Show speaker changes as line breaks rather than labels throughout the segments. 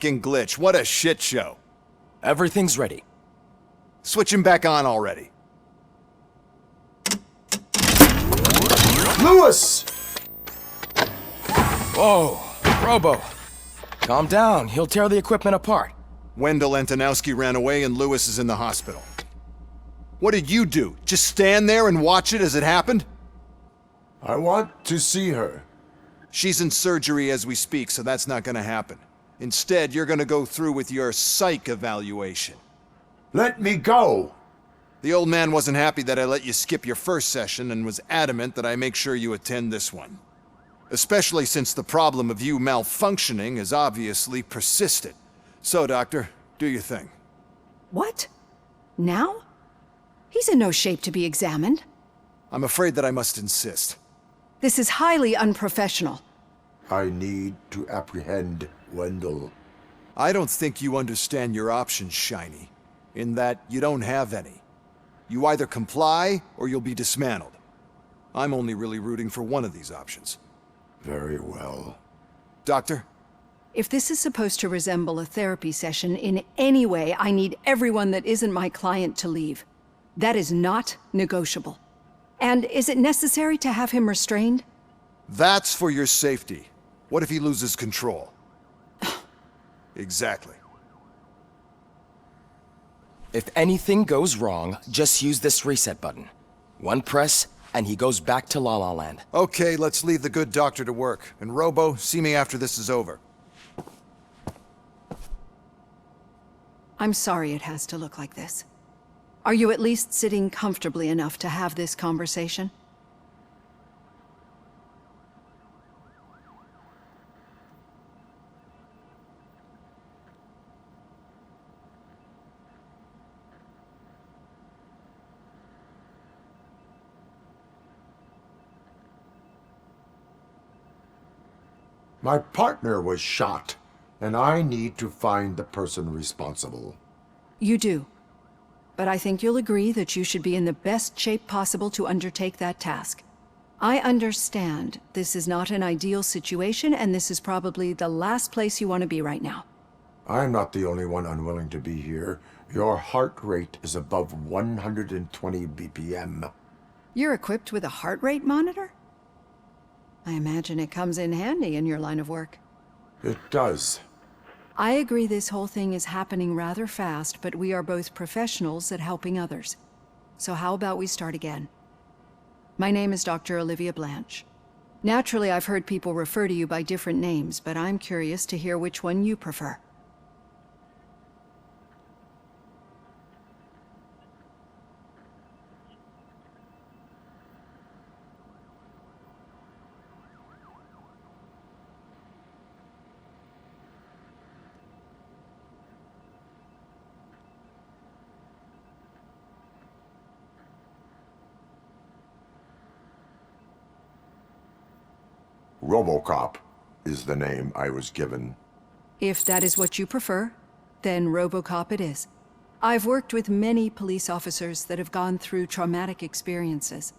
F***ing glitch. What a shit show.
Everything's ready.
Switch him back on already.
Lewis!
Whoa, Robo. Calm down, he'll tear the equipment apart.
Wendell Antonowski ran away and Lewis is in the hospital. What did you do? Just stand there and watch it as it happened?
I want to see her.
She's in surgery as we speak, so that's not gonna happen. Instead, you're gonna go through with your psych evaluation.
Let me go!
The old man wasn't happy that I let you skip your first session and was adamant that I make sure you attend this one. Especially since the problem of you malfunctioning has obviously persisted. So, Doctor, do your thing.
What? Now? He's in no shape to be examined.
I'm afraid that I must insist.
This is highly unprofessional.
I need to apprehend Wendell.
I don't think you understand your options, Shiny, in that you don't have any. You either comply or you'll be dismantled. I'm only really rooting for one of these options.
Very well.
Doctor?
If this is supposed to resemble a therapy session in any way, I need everyone that isn't my client to leave. That is not negotiable. And is it necessary to have him restrained?
That's for your safety. What if he loses control? Exactly.
If anything goes wrong, just use this reset button. One press, and he goes back to La La Land.
Okay, let's leave the good doctor to work. And Robo, see me after this is over.
I'm sorry it has to look like this. Are you at least sitting comfortably enough to have this conversation?
My partner was shot, and I need to find the person responsible.
You do. But I think you'll agree that you should be in the best shape possible to undertake that task. I understand this is not an ideal situation, and this is probably the last place you want to be right now.
I'm not the only one unwilling to be here. Your heart rate is above 120 BPM.
You're equipped with a heart rate monitor? I imagine it comes in handy in your line of work.
It does.
I agree this whole thing is happening rather fast, but we are both professionals at helping others. So how about we start again? My name is Dr. Olivia Blanche. Naturally, I've heard people refer to you by different names, but I'm curious to hear which one you prefer.
RoboCop is the name I was given.
If that is what you prefer, then RoboCop it is. I've worked with many police officers that have gone through traumatic experiences,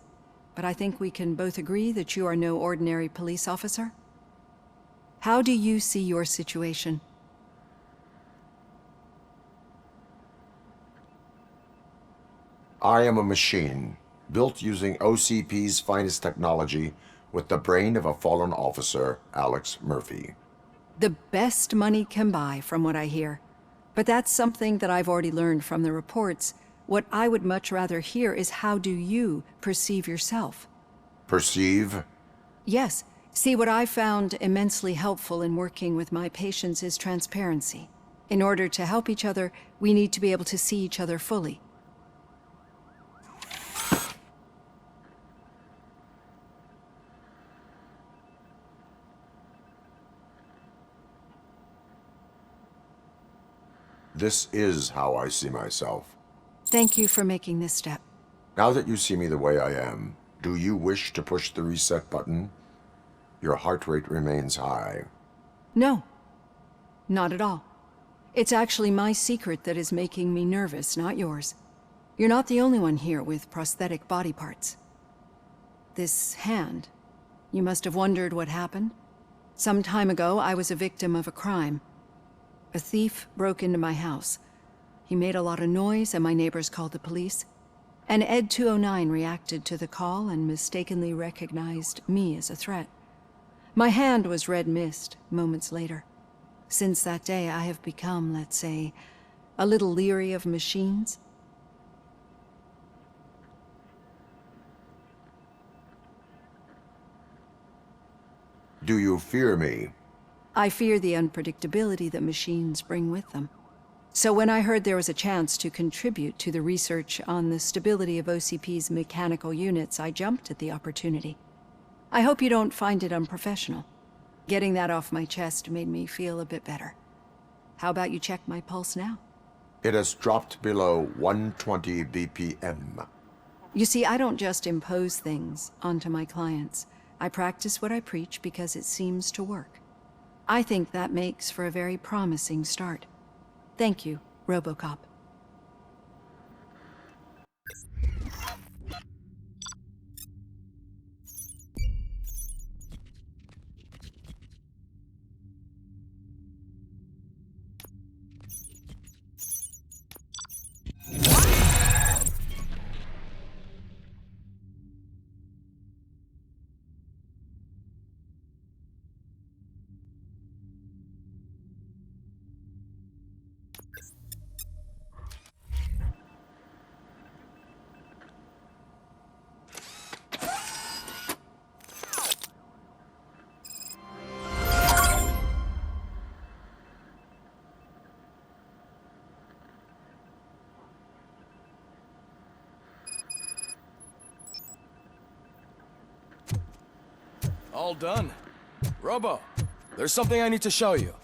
but I think we can both agree that you are no ordinary police officer. How do you see your situation?
I am a machine, built using OCP's finest technology with the brain of a fallen officer, Alex Murphy.
The best money can buy, from what I hear. But that's something that I've already learned from the reports. What I would much rather hear is how do you perceive yourself?
Perceive?
Yes. See, what I found immensely helpful in working with my patients is transparency. In order to help each other, we need to be able to see each other fully.
This is how I see myself.
Thank you for making this step.
Now that you see me the way I am, do you wish to push the reset button? Your heart rate remains high.
No, not at all. It's actually my secret that is making me nervous, not yours. You're not the only one here with prosthetic body parts. This hand, you must have wondered what happened. Some time ago, I was a victim of a crime. A thief broke into my house. He made a lot of noise, and my neighbors called the police. And Ed 209 reacted to the call and mistakenly recognized me as a threat. My hand was red mist moments later. Since that day, I have become, let's say, a little leery of machines.
Do you fear me?
I fear the unpredictability that machines bring with them. So when I heard there was a chance to contribute to the research on the stability of OCP's mechanical units, I jumped at the opportunity. I hope you don't find it unprofessional. Getting that off my chest made me feel a bit better. How about you check my pulse now?
It has dropped below 120 BPM.
You see, I don't just impose things onto my clients. I practice what I preach because it seems to work. I think that makes for a very promising start. Thank you, RoboCop.
All done. Robo, there's something I need to show you.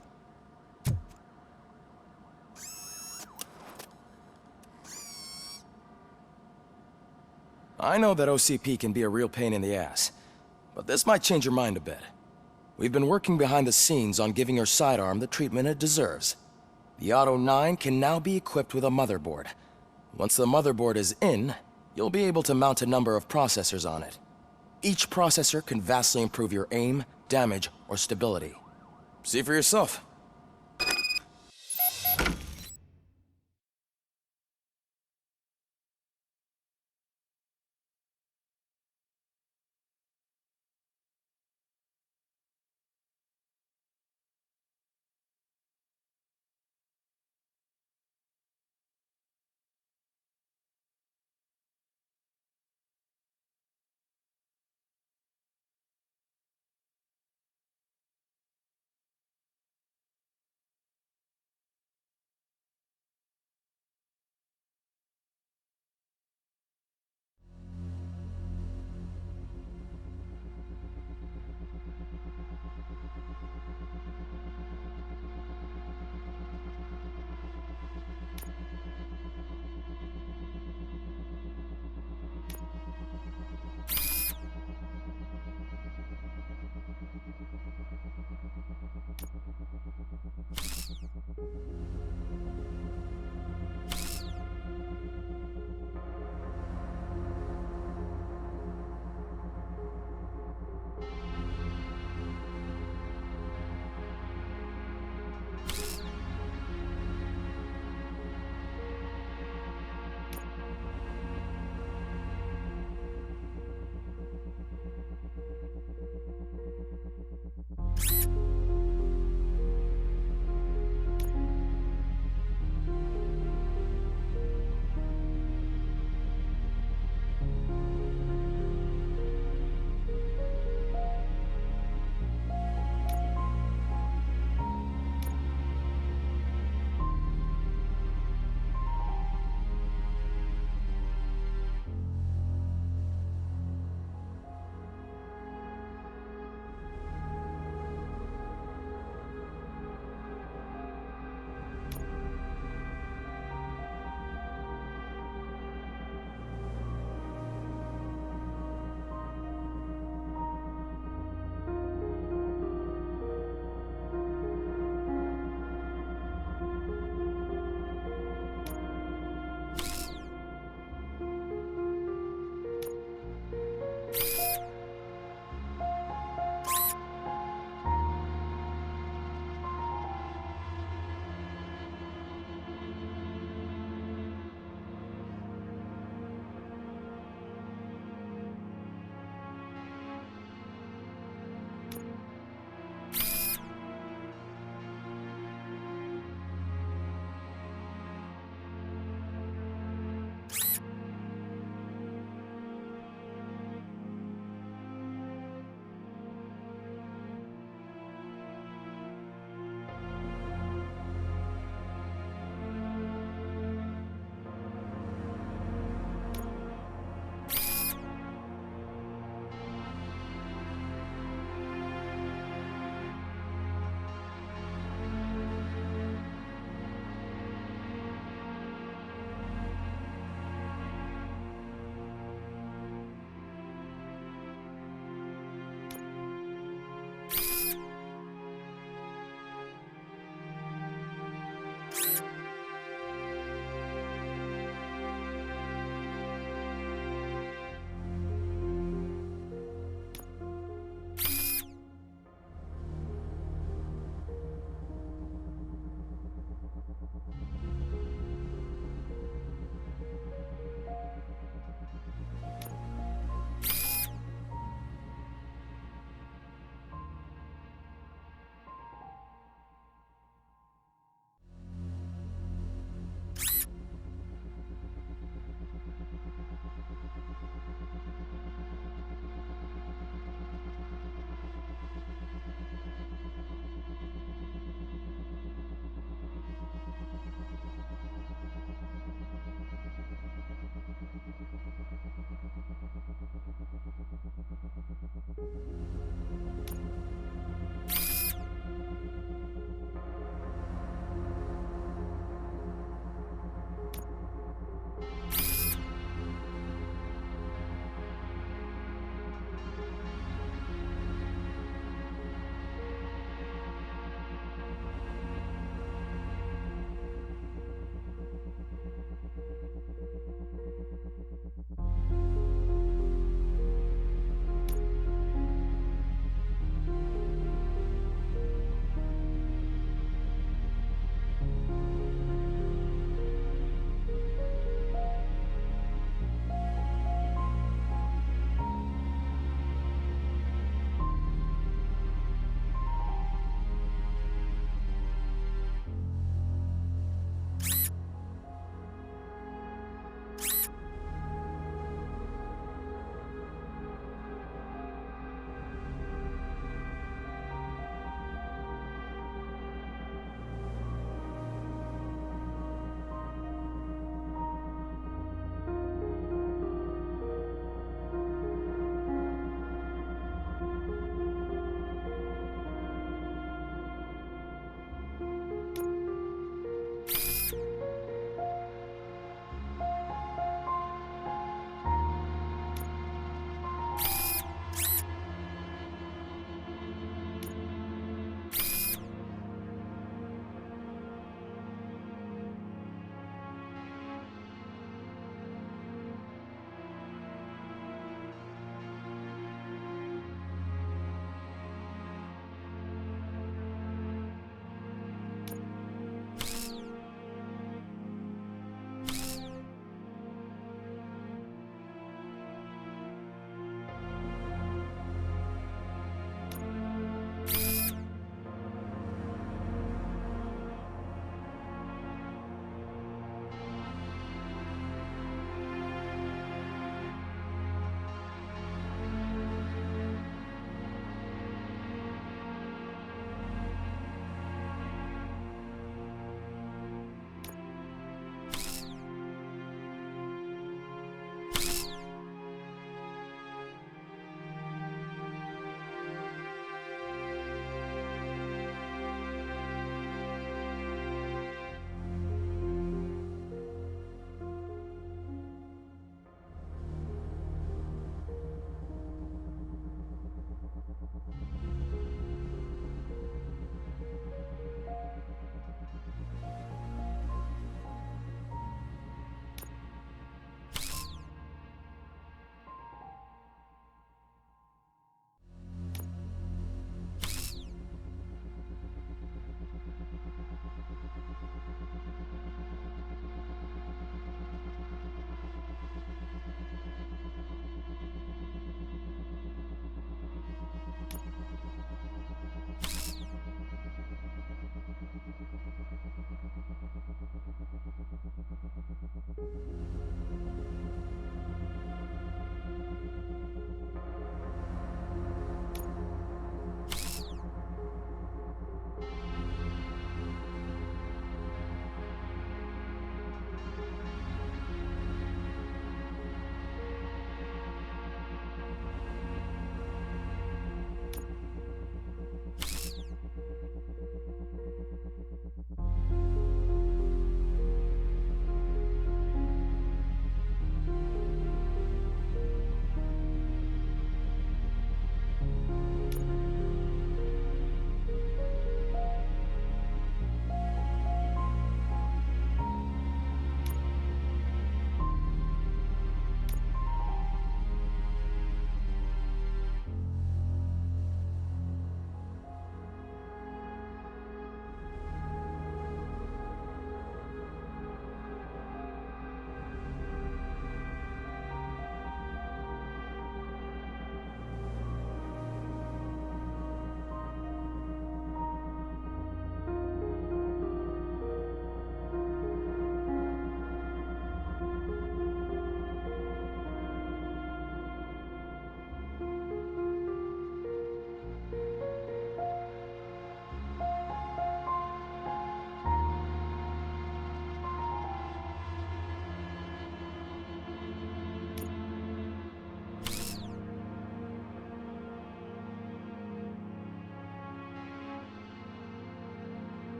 I know that OCP can be a real pain in the ass, but this might change your mind a bit. We've been working behind the scenes on giving her sidearm the treatment it deserves. The Auto 9 can now be equipped with a motherboard. Once the motherboard is in, you'll be able to mount a number of processors on it. Each processor can vastly improve your aim, damage, or stability. See for yourself.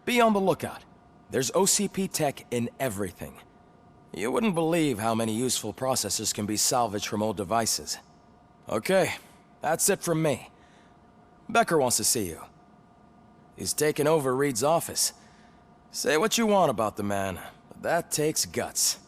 Be on the lookout. There's OCP tech in everything. You wouldn't believe how many useful processors can be salvaged from old devices. Okay, that's it from me. Becker wants to see you. He's taken over Reed's office. Say what you want about the man, but that takes guts.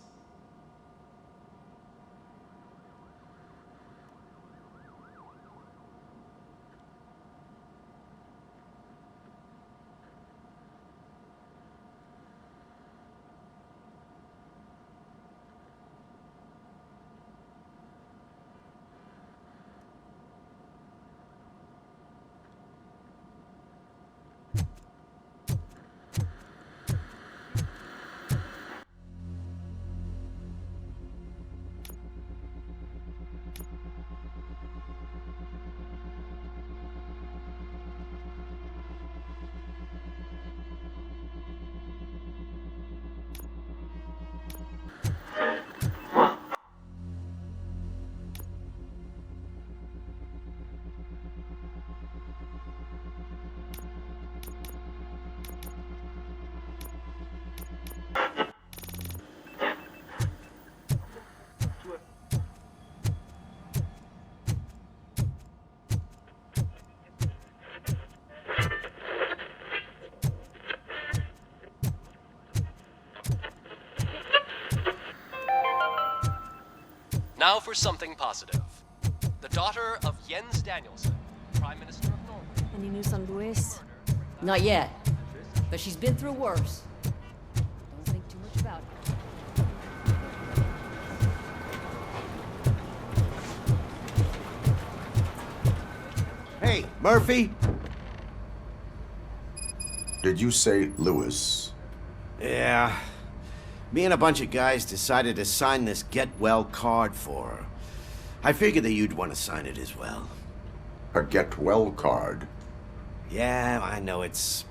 Now for something positive. The daughter of Jens Danielson, Prime Minister of Norway.
Any news on Luis?
Not yet, but she's been through worse. Don't think too much about it.
Hey, Murphy?
Did you say Lewis?
Yeah. Me and a bunch of guys decided to sign this get well card for her. I figured that you'd want to sign it as well.
A get well card?
Yeah, I know it's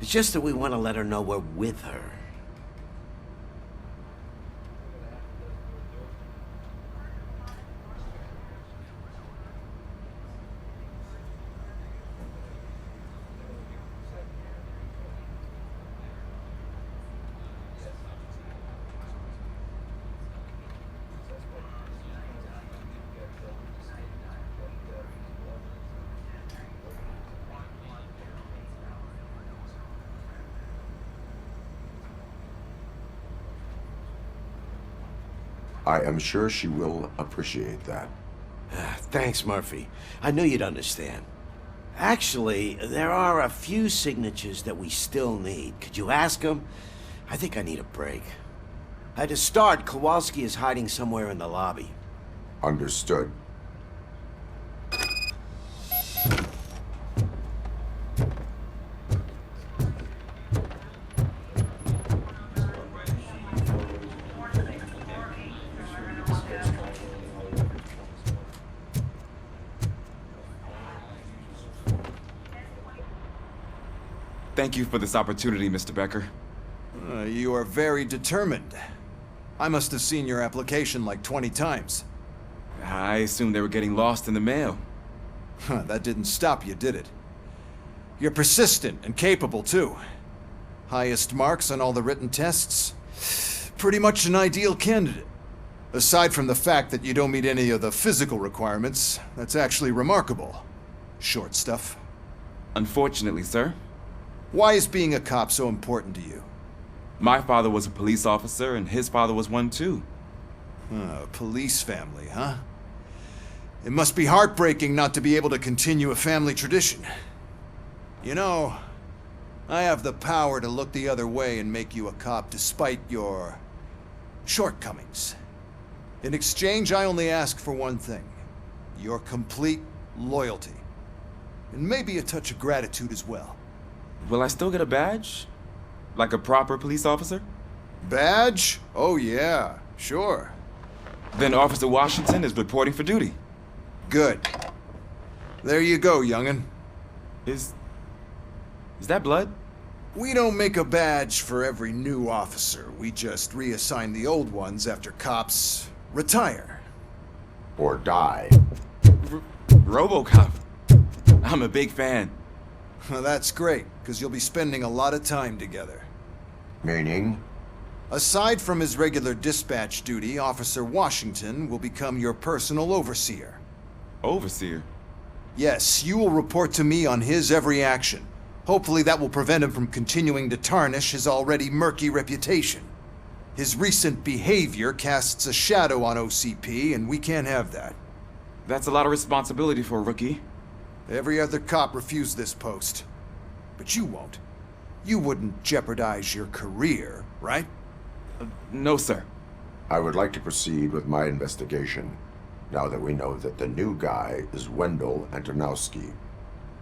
just that we want to let her know we're with her.
I am sure she will appreciate that.
Thanks, Murphy. I knew you'd understand. Actually, there are a few signatures that we still need. Could you ask them? I think I need a break. To start, Kowalski is hiding somewhere in the lobby.
Understood.
Thank you for this opportunity, Mr. Becker.
You are very determined. I must have seen your application like 20 times.
I assumed they were getting lost in the mail.
That didn't stop you, did it? You're persistent and capable, too. Highest marks on all the written tests. Pretty much an ideal candidate. Aside from the fact that you don't meet any of the physical requirements, that's actually remarkable. Short stuff.
Unfortunately, sir.
Why is being a cop so important to you?
My father was a police officer, and his father was one too.
A police family, huh? It must be heartbreaking not to be able to continue a family tradition. You know, I have the power to look the other way and make you a cop despite your shortcomings. In exchange, I only ask for one thing. Your complete loyalty. And maybe a touch of gratitude as well.
Will I still get a badge? Like a proper police officer?
Badge? Oh yeah, sure.
Then Officer Washington is reporting for duty.
Good. There you go, young'un.
Is that blood?
We don't make a badge for every new officer. We just reassign the old ones after cops retire.
Or die.
RoboCop. I'm a big fan.
Well, that's great, because you'll be spending a lot of time together.
Meaning?
Aside from his regular dispatch duty, Officer Washington will become your personal overseer.
Overseer?
Yes, you will report to me on his every action. Hopefully that will prevent him from continuing to tarnish his already murky reputation. His recent behavior casts a shadow on OCP, and we can't have that.
That's a lot of responsibility for a rookie.
Every other cop refused this post. But you won't. You wouldn't jeopardize your career, right?
No, sir.
I would like to proceed with my investigation, now that we know that the new guy is Wendell Antonowski.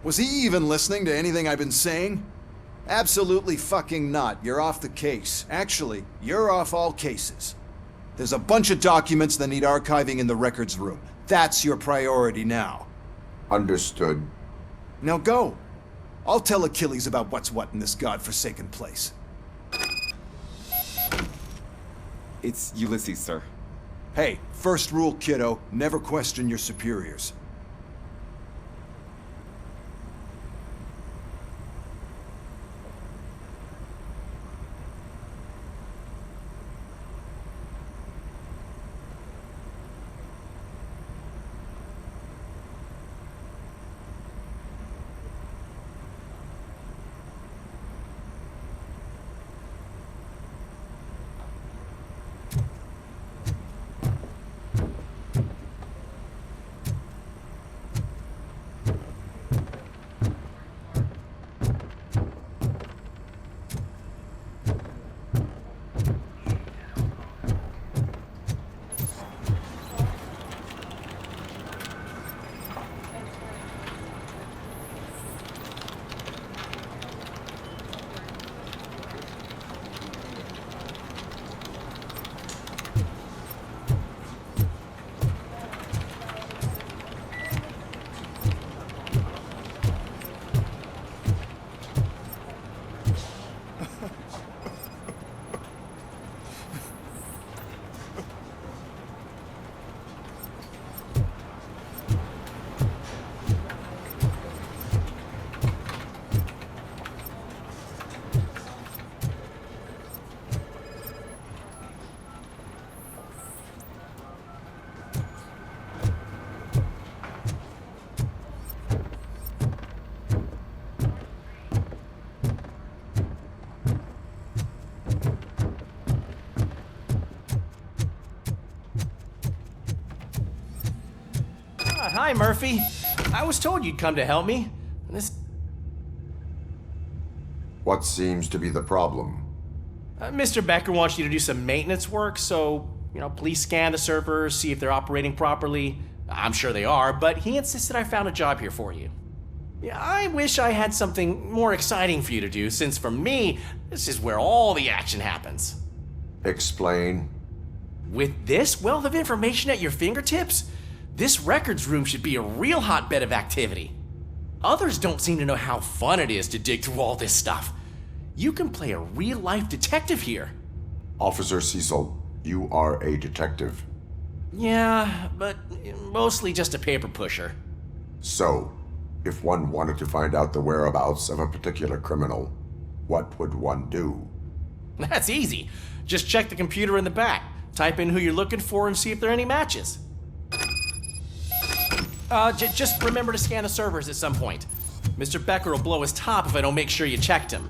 Was he even listening to anything I've been saying? Absolutely fucking not. You're off the case. Actually, you're off all cases. There's a bunch of documents that need archiving in the records room. That's your priority now.
Understood.
Now go. I'll tell Achilles about what's what in this godforsaken place.
It's Ulysses, sir.
Hey, first rule, kiddo, never question your superiors.
Hi, Murphy. I was told you'd come to help me.
What seems to be the problem?
Mr. Becker wants you to do some maintenance work, so, please scan the servers, see if they're operating properly. I'm sure they are, but he insisted I found a job here for you. Yeah, I wish I had something more exciting for you to do, since for me, this is where all the action happens.
Explain.
With this wealth of information at your fingertips, this records room should be a real hotbed of activity. Others don't seem to know how fun it is to dig through all this stuff. You can play a real-life detective here.
Officer Cecil, you are a detective.
Yeah, but mostly just a paper pusher.
So, if one wanted to find out the whereabouts of a particular criminal, what would one do?
That's easy. Just check the computer in the back, type in who you're looking for, and see if there are any matches. Just remember to scan the servers at some point. Mr. Becker will blow his top if I don't make sure you checked him.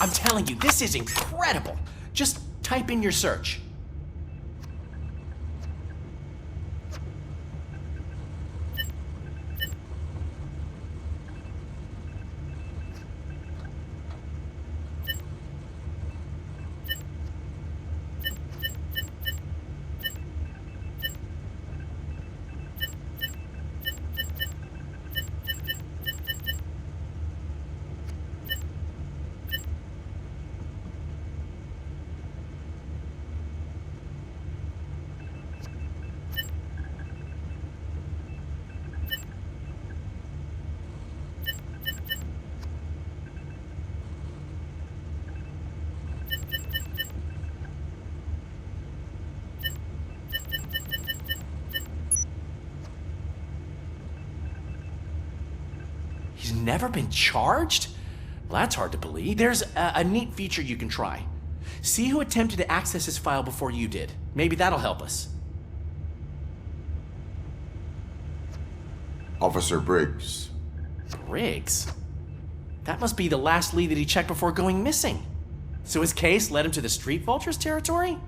I'm telling you, this is incredible. Just type in your search. He's never been charged? Well, that's hard to believe. There's a neat feature you can try. See who attempted to access his file before you did. Maybe that'll help us.
Officer Briggs.
Briggs? That must be the last lead that he checked before going missing. So his case led him to the Street Vultures territory?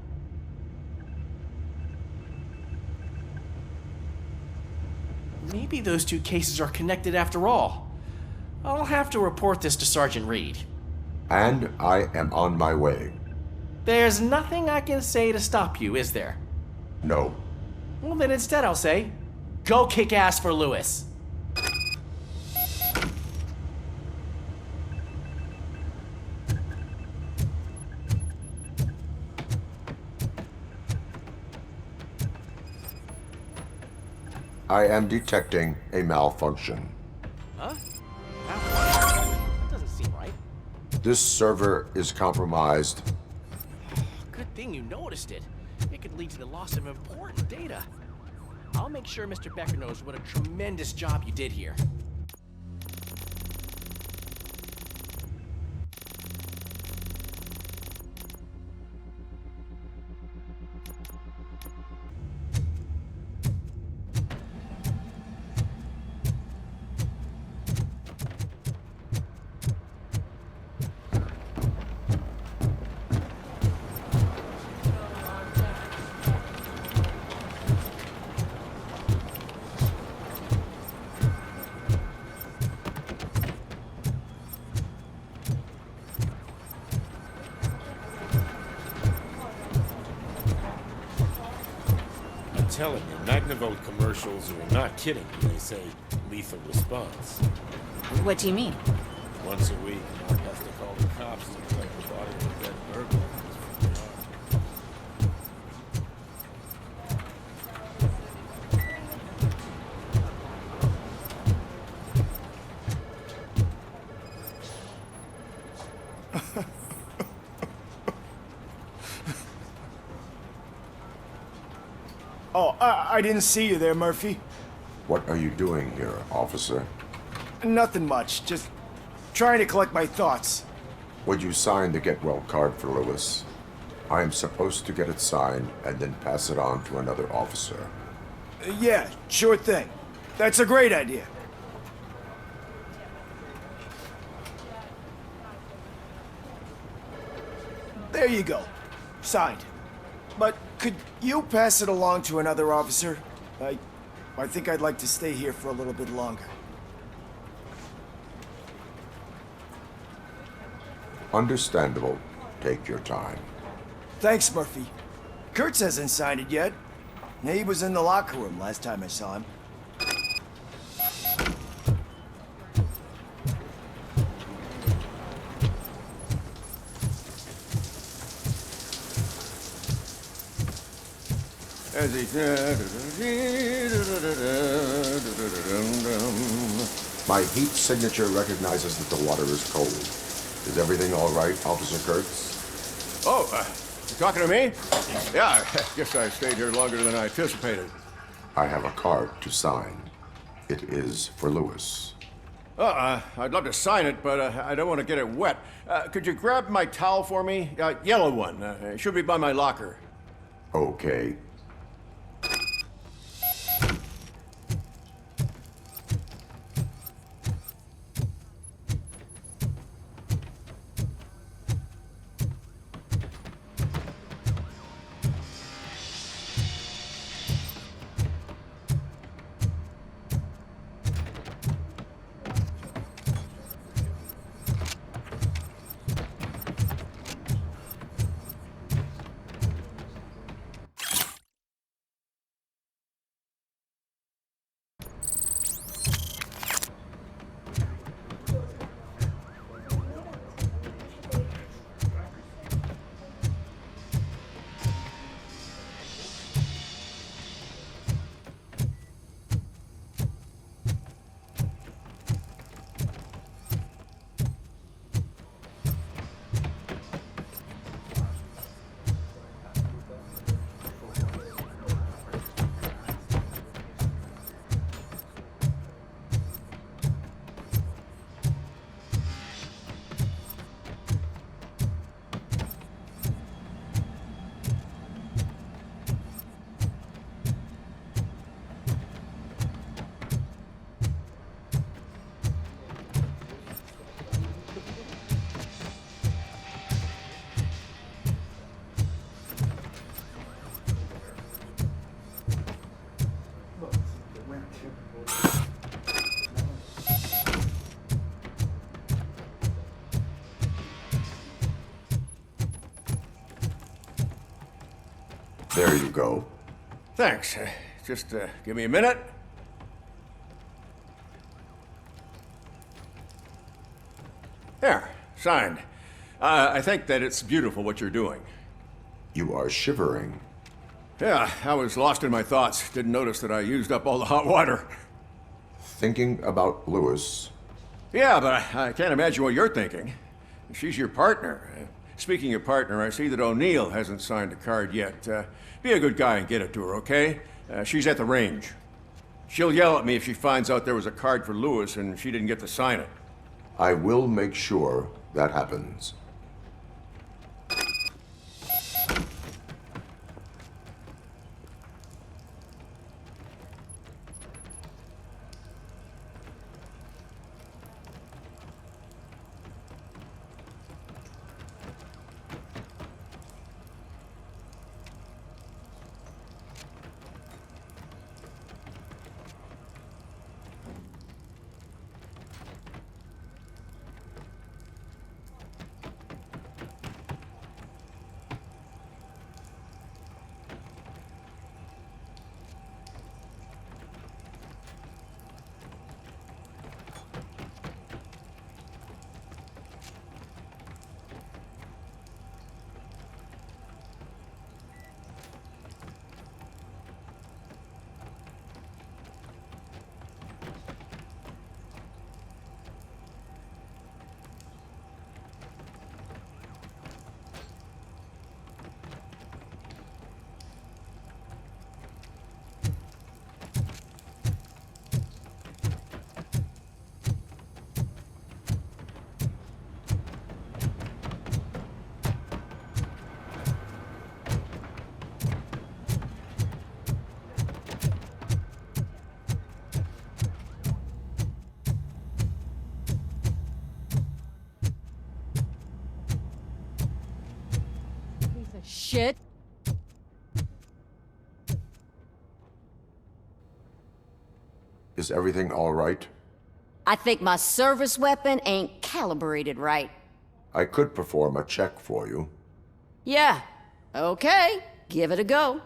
Maybe those two cases are connected after all. I'll have to report this to Sergeant Reed.
And I am on my way.
There's nothing I can say to stop you, is there?
No.
Well, then instead I'll say, go kick ass for Lewis.
I am detecting a malfunction.
Huh? That doesn't seem right.
This server is compromised.
Good thing you noticed it. It could lead to the loss of important data. I'll make sure Mr. Becker knows what a tremendous job you did here.
I'm telling you, Magnavolt commercials are not kidding when they say lethal response.
What do you mean?
Once a week, Mark has to call the cops to collect the body of a dead burglar.
Oh, I didn't see you there, Murphy.
What are you doing here, officer?
Nothing much, just trying to collect my thoughts.
Would you sign the get well card for Lewis? I am supposed to get it signed and then pass it on to another officer.
Yeah, sure thing. That's a great idea. There you go. Signed. But could you pass it along to another officer? I think I'd like to stay here for a little bit longer.
Understandable. Take your time.
Thanks, Murphy. Kurtz hasn't signed it yet. He was in the locker room last time I saw him.
My heat signature recognizes that the water is cold. Is everything all right, Officer Kurtz?
Oh, you talking to me? Yeah, I guess I stayed here longer than I anticipated.
I have a card to sign. It is for Lewis.
I'd love to sign it, but I don't want to get it wet. Could you grab my towel for me? Yellow one. It should be by my locker.
Okay. Here you go.
Thanks. Just give me a minute. There, signed. I think that it's beautiful what you're doing.
You are shivering.
Yeah, I was lost in my thoughts. Didn't notice that I used up all the hot water.
Thinking about Lewis.
Yeah, but I can't imagine what you're thinking. She's your partner. Speaking of partner, I see that O'Neill hasn't signed a card yet. Be a good guy and get it to her, okay? She's at the range. She'll yell at me if she finds out there was a card for Lewis and she didn't get to sign it.
I will make sure that happens.
Shit.
Is everything all right?
I think my service weapon ain't calibrated right.
I could perform a check for you.
Yeah. Okay. Give it a go.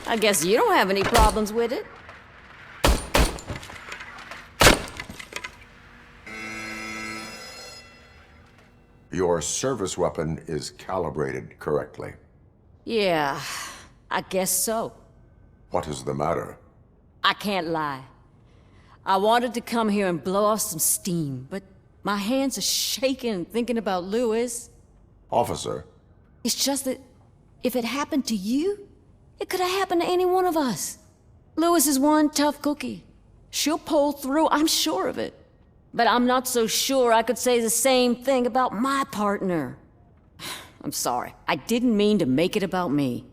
I guess you don't have any problems with it.
Your service weapon is calibrated correctly.
Yeah, I guess so.
What is the matter?
I can't lie. I wanted to come here and blow off some steam, but my hands are shaking thinking about Lewis.
Officer.
It's just that if it happened to you, it could have happened to any one of us. Lewis is one tough cookie. She'll pull through, I'm sure of it. But I'm not so sure I could say the same thing about my partner. I'm sorry. I didn't mean to make it about me.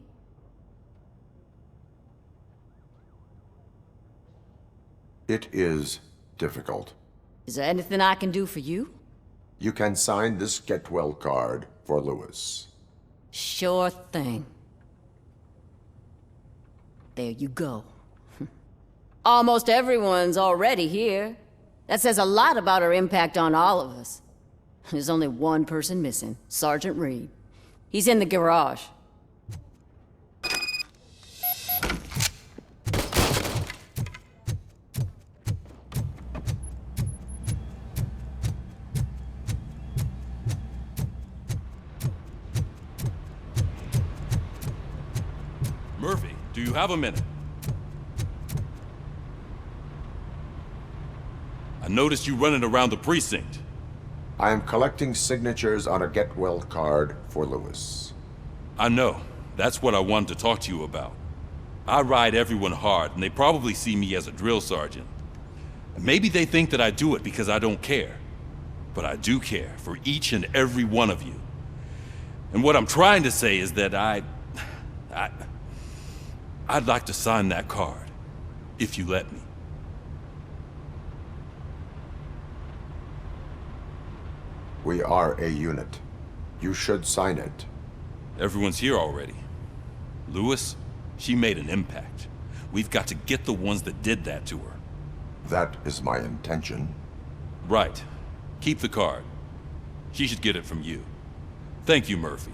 It is difficult.
Is there anything I can do for you?
You can sign this get well card for Lewis.
Sure thing. There you go. Almost everyone's already here. That says a lot about her impact on all of us. There's only one person missing, Sergeant Reed. He's in the garage.
Murphy, do you have a minute? I noticed you running around the precinct.
I am collecting signatures on a get well card for Lewis.
I know. That's what I wanted to talk to you about. I ride everyone hard, and they probably see me as a drill sergeant. And maybe they think that I do it because I don't care. But I do care for each and every one of you. And what I'm trying to say is that I'd like to sign that card, if you let me.
We are a unit. You should sign it.
Everyone's here already. Lewis, she made an impact. We've got to get the ones that did that to her.
That is my intention.
Right. Keep the card. She should get it from you. Thank you, Murphy.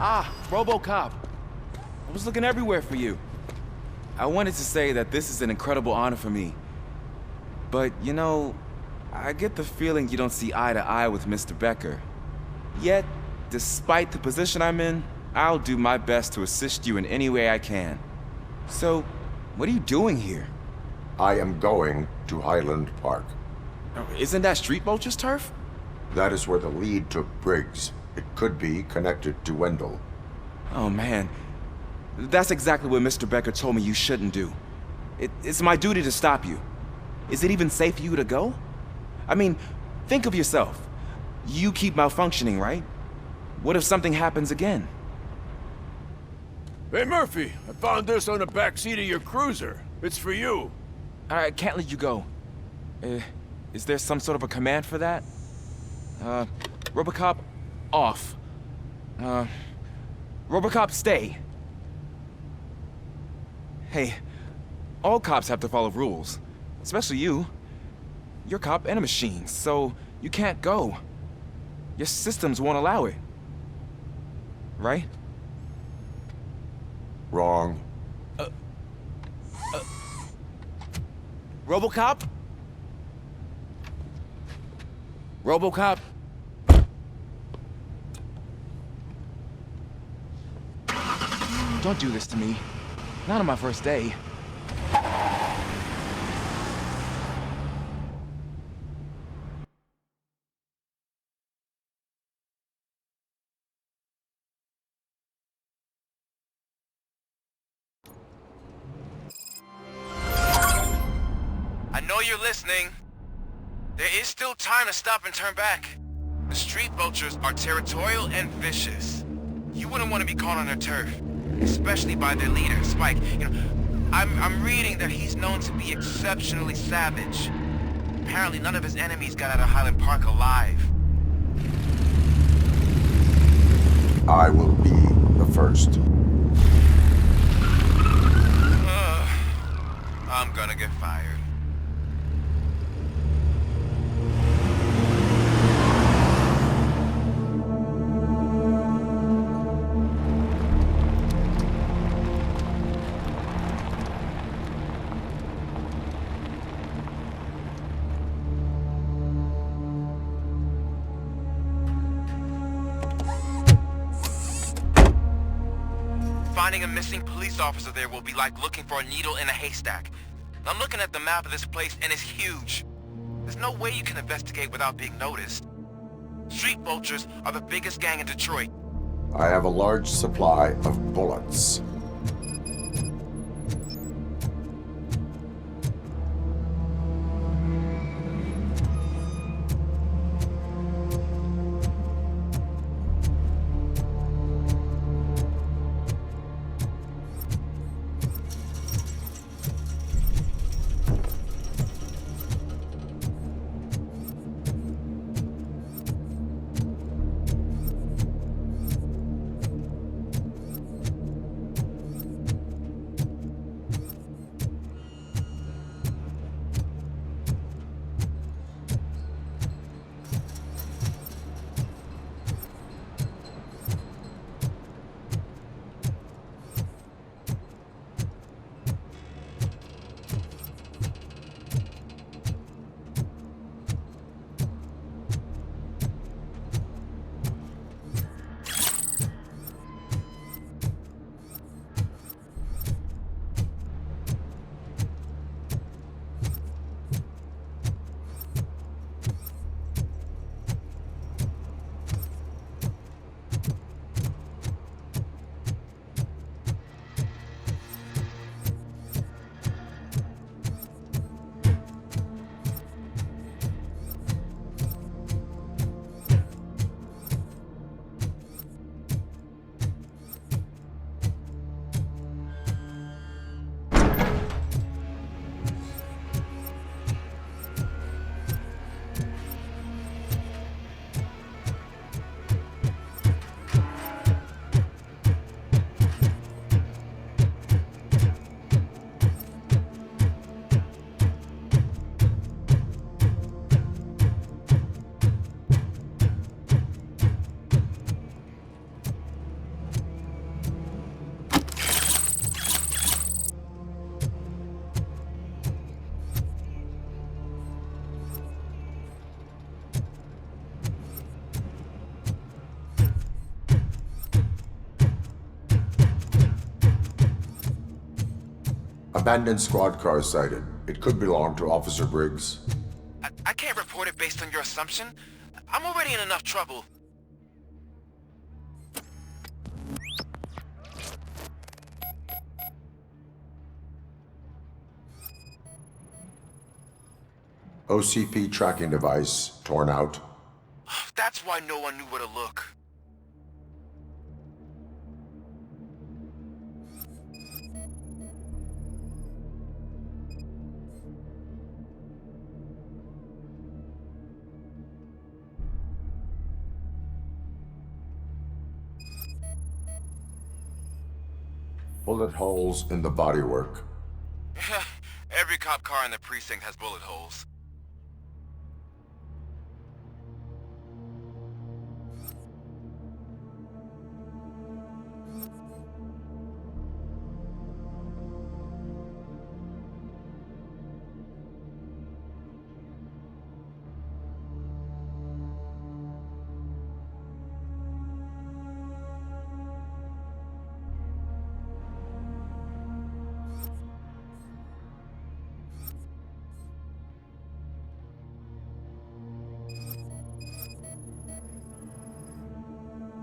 Ah, RoboCop. I was looking everywhere for you. I wanted to say that this is an incredible honor for me. But, you know, I get the feeling you don't see eye to eye with Mr. Becker. Yet, despite the position I'm in, I'll do my best to assist you in any way I can. So, what are you doing here?
I am going to Highland Park.
Isn't that Street Vulture's turf?
That is where the lead took Briggs. It could be connected to Wendell.
Oh, man. That's exactly what Mr. Becker told me you shouldn't do. It's my duty to stop you. Is it even safe for you to go? I mean, think of yourself. You keep malfunctioning, right? What if something happens again?
Hey, Murphy, I found this on the back seat of your cruiser. It's for you.
I can't let you go. Is there some sort of a command for that? RoboCop, off. RoboCop, stay. Hey, all cops have to follow rules. Especially you. You're a cop and a machine, so you can't go. Your systems won't allow it. Right?
Wrong.
RoboCop? RoboCop? Don't do this to me. Not on my first day.
I know you're listening. There is still time to stop and turn back. The street vultures are territorial and vicious. You wouldn't want to be caught on their turf, especially by their leader, Spike. You know, I'm reading that he's known to be exceptionally savage. Apparently none of his enemies got out of Highland Park alive.
I will be the first.
I'm gonna get fired. Finding a missing police officer there will be like looking for a needle in a haystack. I'm looking at the map of this place and it's huge. There's no way you can investigate without being noticed. Street vultures are the biggest gang in Detroit.
I have a large supply of bullets. Abandoned squad car sighted. It could belong to Officer Briggs.
I can't report it based on your assumption. I'm already in enough trouble.
OCP tracking device torn out.
That's why no one knew where to look.
Bullet holes in the bodywork.
Every cop car in the precinct has bullet holes.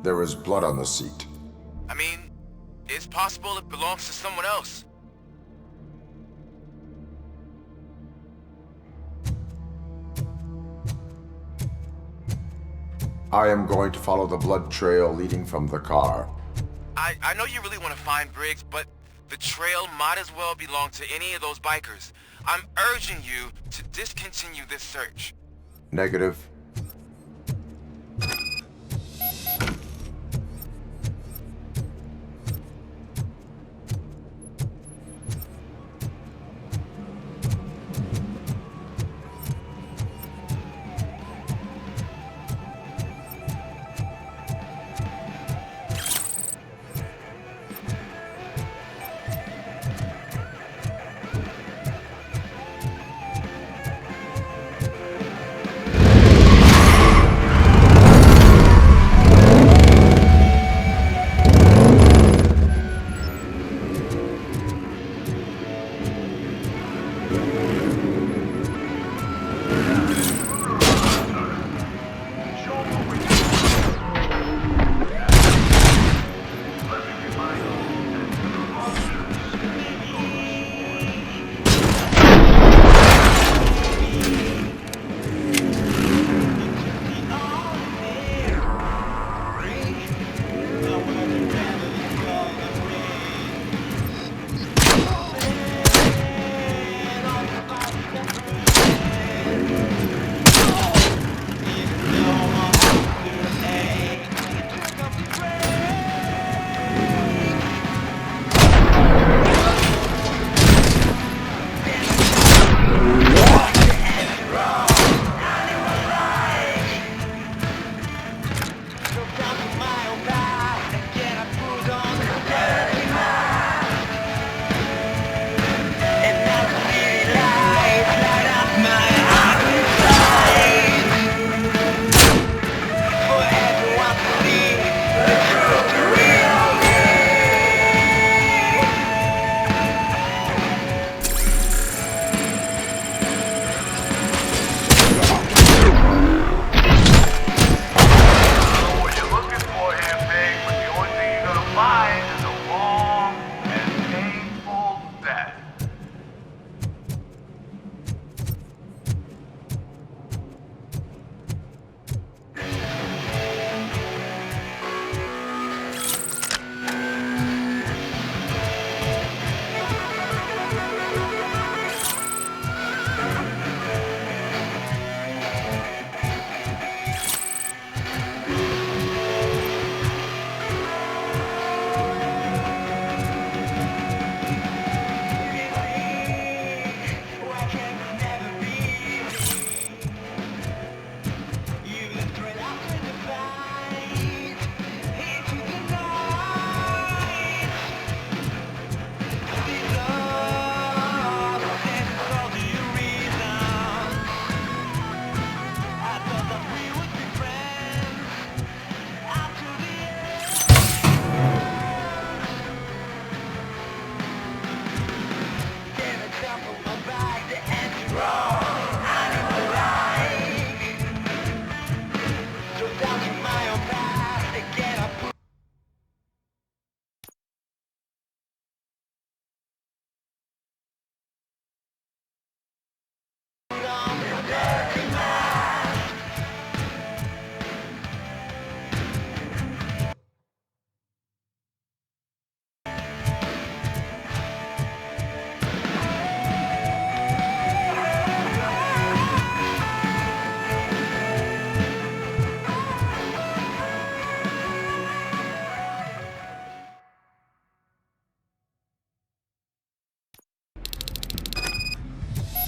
There is blood on the seat.
I mean, it's possible it belongs to someone else.
I am going to follow the blood trail leading from the car.
I know you really want to find Briggs, but the trail might as well belong to any of those bikers. I'm urging you to discontinue this search.
Negative.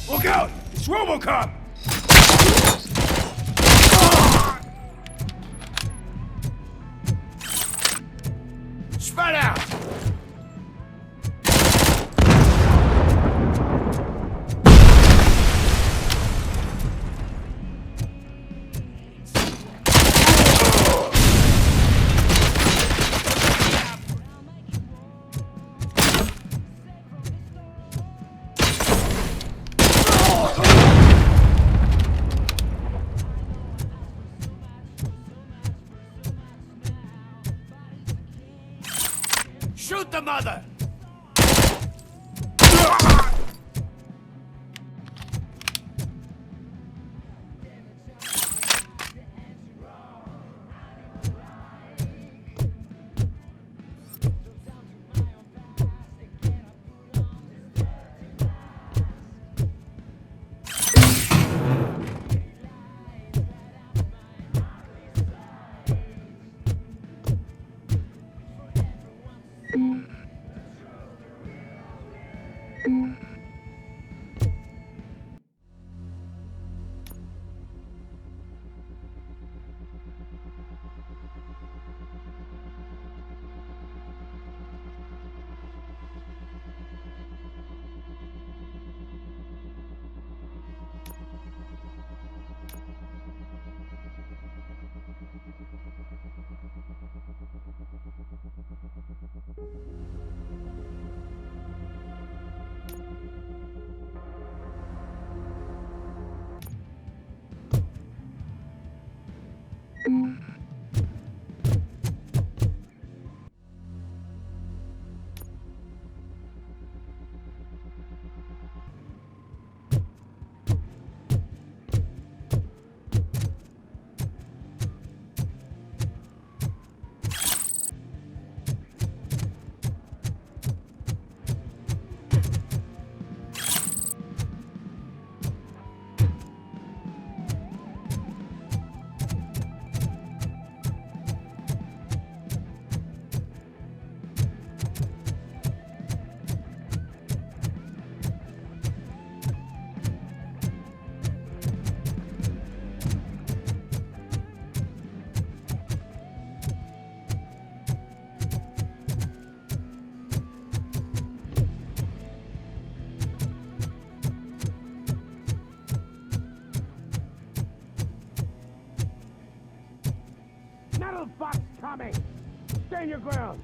Look out! It's RoboCop! Spread out! Shoot the mother!
Metal box coming! Stand your ground!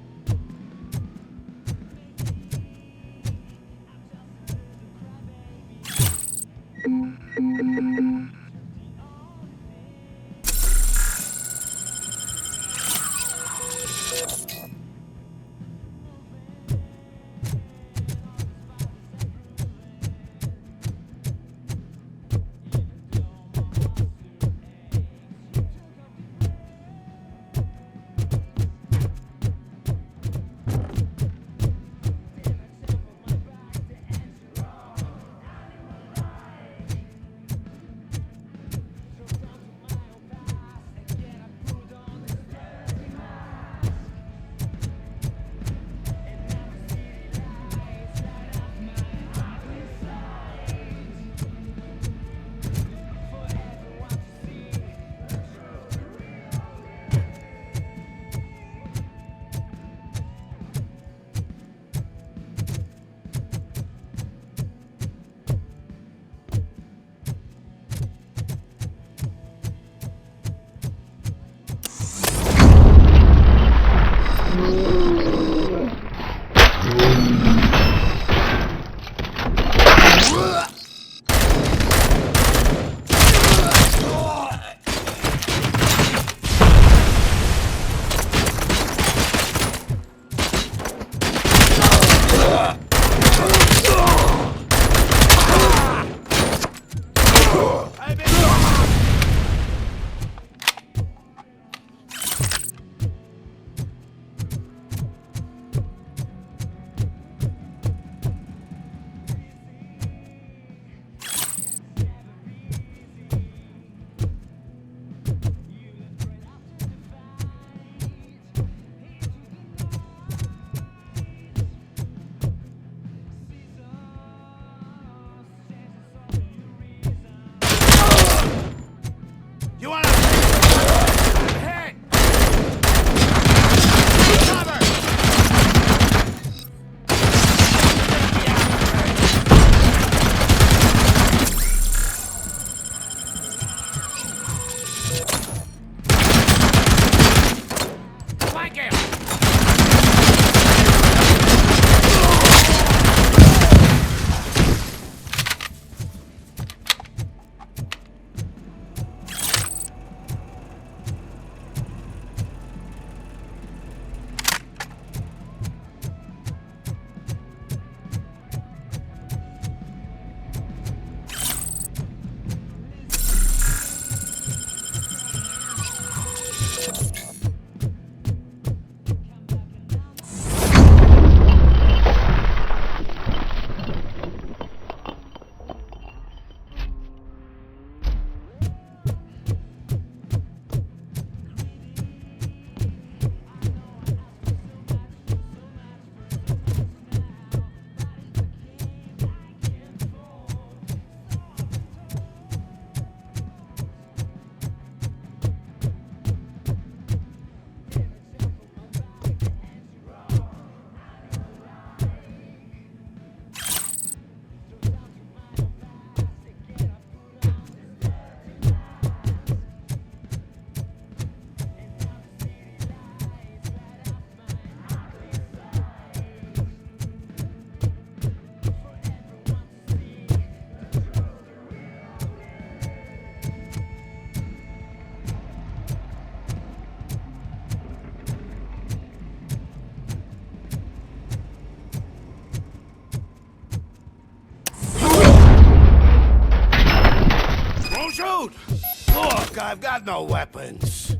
Look, I've got no weapons.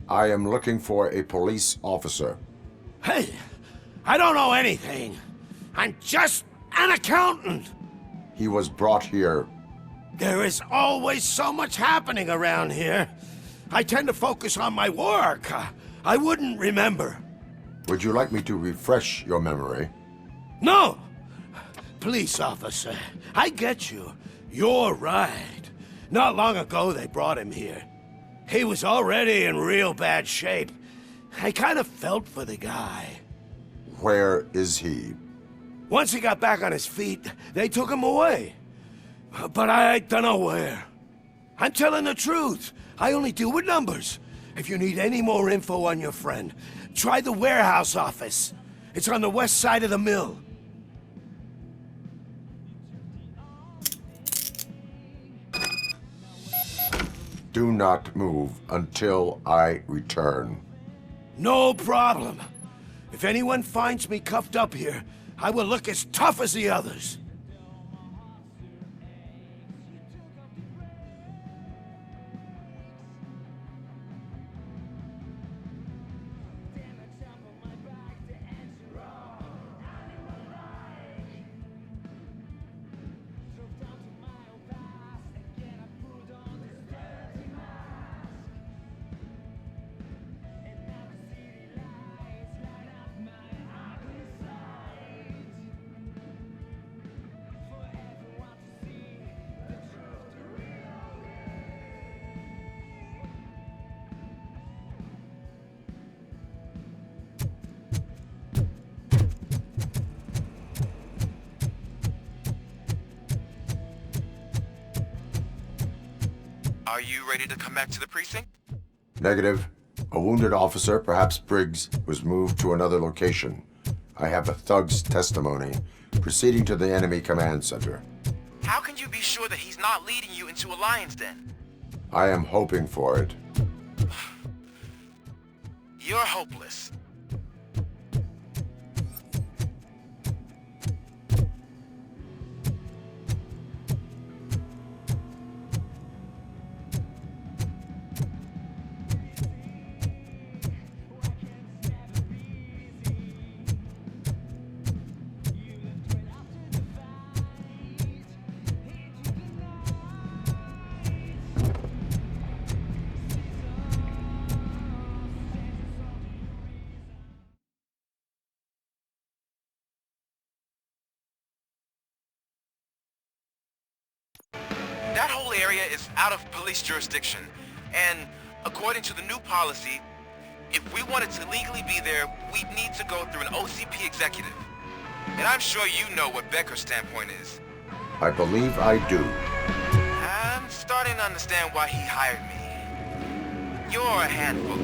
I am looking for a police officer.
Hey, I don't know anything. I'm just an accountant.
He was brought here.
There is always so much happening around here. I tend to focus on my work. I wouldn't remember.
Would you like me to refresh your memory?
No! Police officer, I get you. You're right. Not long ago they brought him here. He was already in real bad shape. I kind of felt for the guy.
Where is he?
Once he got back on his feet, they took him away. But I don't know where. I'm telling the truth. I only deal with numbers. If you need any more info on your friend, try the warehouse office. It's on the west side of the mill.
Do not move until I return.
No problem. If anyone finds me cuffed up here, I will look as tough as the others.
Are you ready to come back to the precinct?
Negative. A wounded officer, perhaps Briggs, was moved to another location. I have a thug's testimony proceeding to the enemy command center.
How can you be sure that he's not leading you into a lion's den?
I am hoping for it.
You're hopeless. That whole area is out of police jurisdiction, and according to the new policy, if we wanted to legally be there, we'd need to go through an OCP executive. And I'm sure you know what Becker's standpoint is.
I believe I do.
I'm starting to understand why he hired me. You're a handful.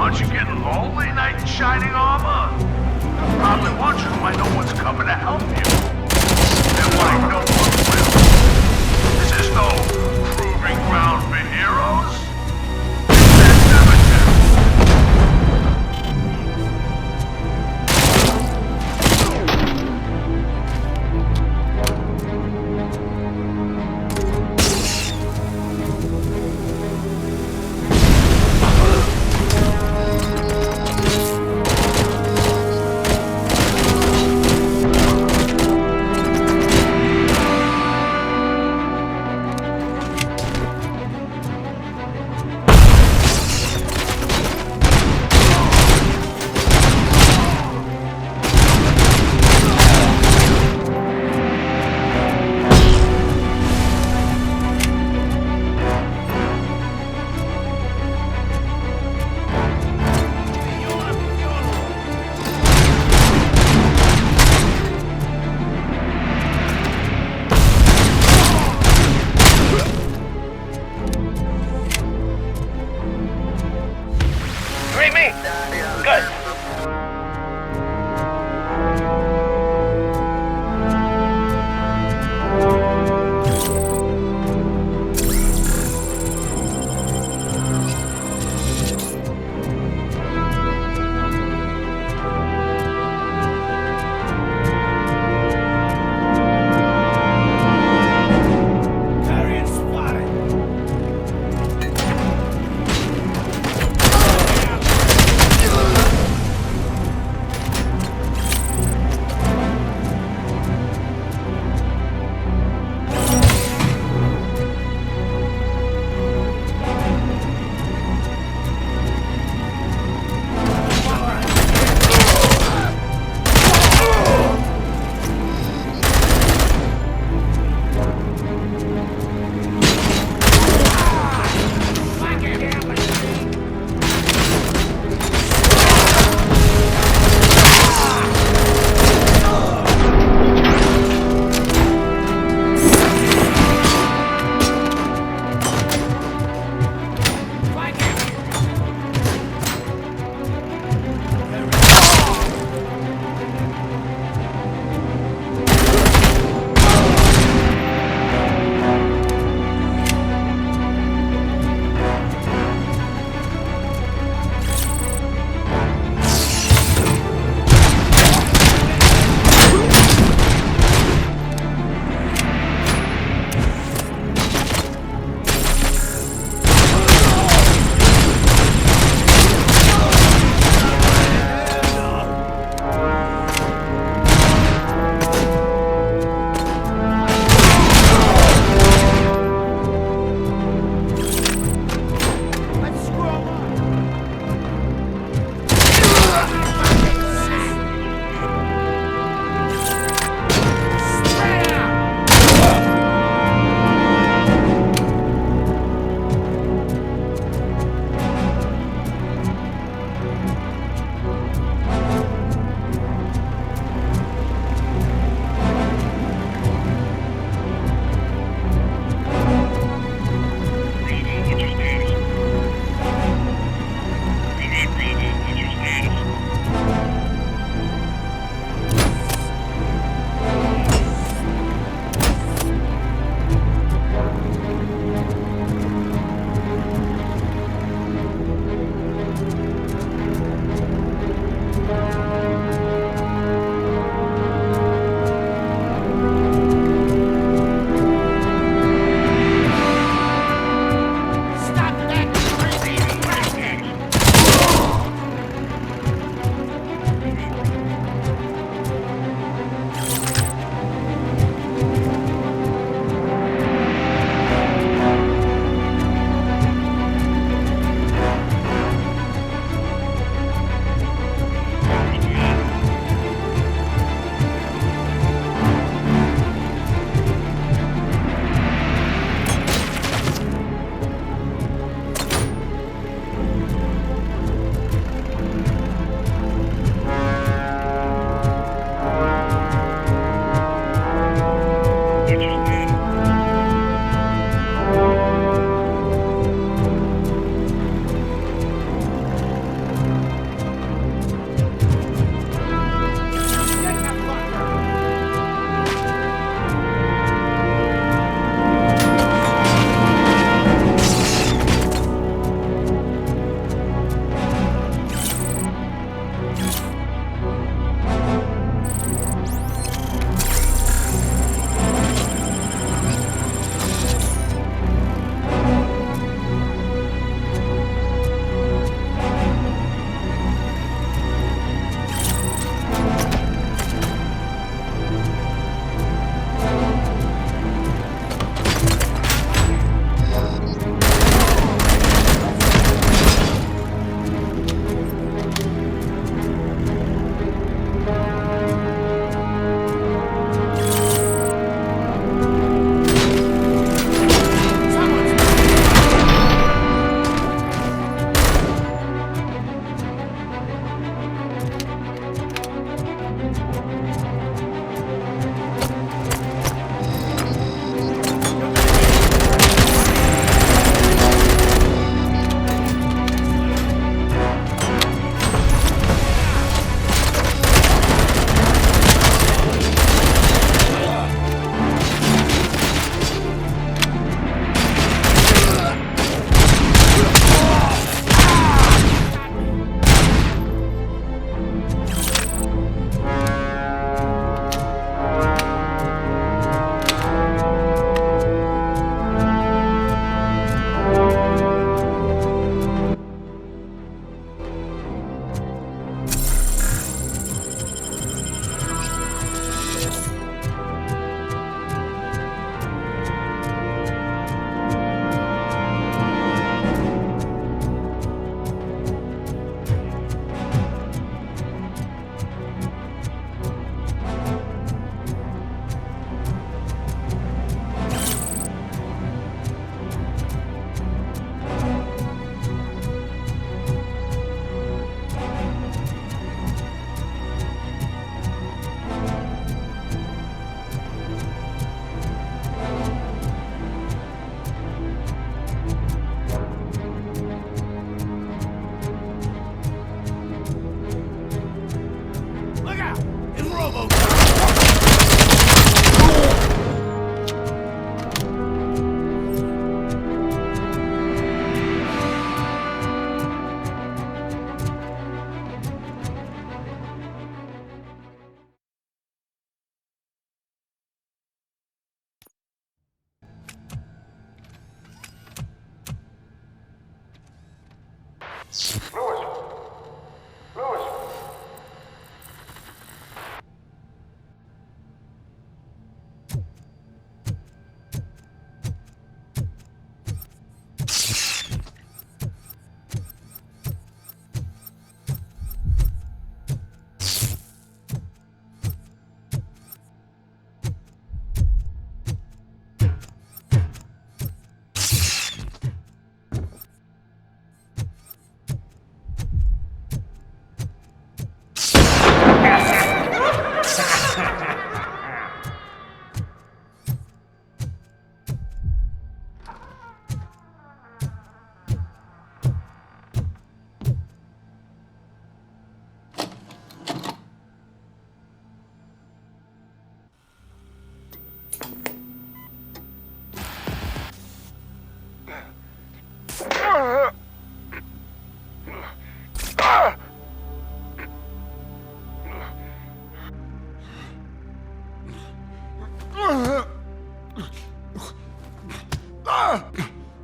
Aren't you getting lonely, knight in shining armor? You're probably wondering why no one's coming to help you. And why no one will. This is no proving ground for heroes. It's cemetery.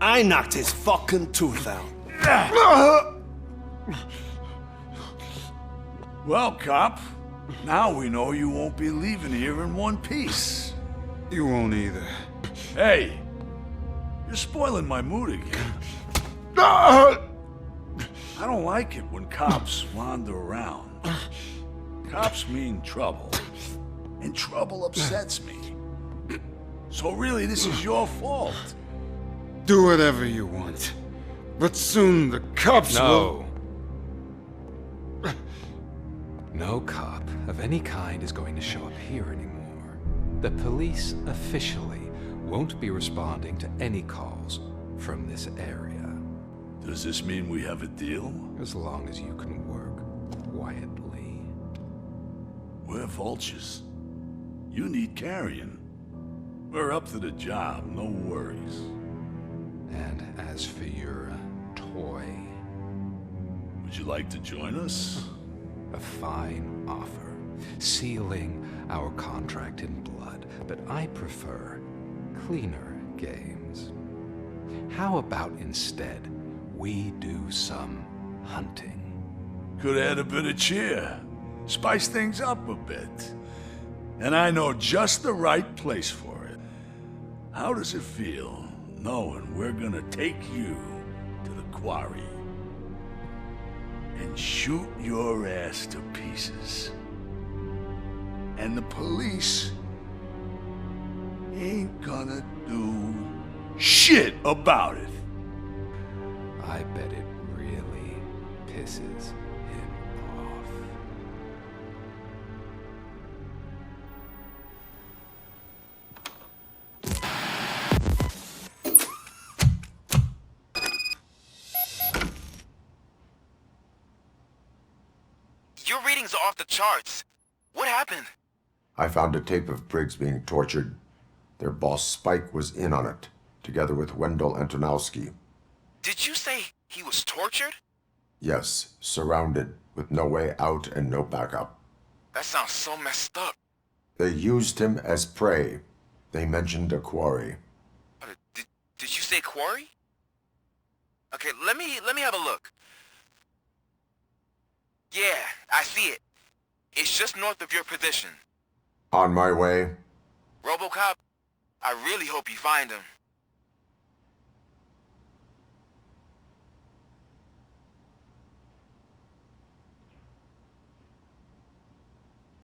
I knocked his fucking tooth out.
Well, cop, now we know you won't be leaving here in one piece.
You won't either.
Hey, you're spoiling my mood again. I don't like it when cops wander around. Cops mean trouble, and trouble upsets me. So really, this is your fault.
Do whatever you want. But soon the cops will...
No cop of any kind is going to show up here anymore. The police officially won't be responding to any calls from this area.
Does this mean we have a deal?
As long as you can work quietly.
We're vultures. You need carrion. We're up to the job, no worries.
And as for your toy...
Would you like to join us?
A fine offer, sealing our contract in blood, but I prefer cleaner games. How about instead we do some hunting?
Could add a bit of cheer, spice things up a bit. And I know just the right place for it. How does it feel knowing we're gonna take you to the quarry and shoot your ass to pieces? And the police ain't gonna do shit about it.
I bet it really pisses him off.
Your readings are off the charts. What happened?
I found a tape of Briggs being tortured. Their boss Spike was in on it, together with Wendell Antonowski.
Did you say he was tortured?
Yes, surrounded, with no way out and no backup.
That sounds so messed up.
They used him as prey. They mentioned a quarry.
Did you say quarry? Okay, let me have a look. Yeah, I see it. It's just north of your position.
On my way.
RoboCop, I really hope you find him.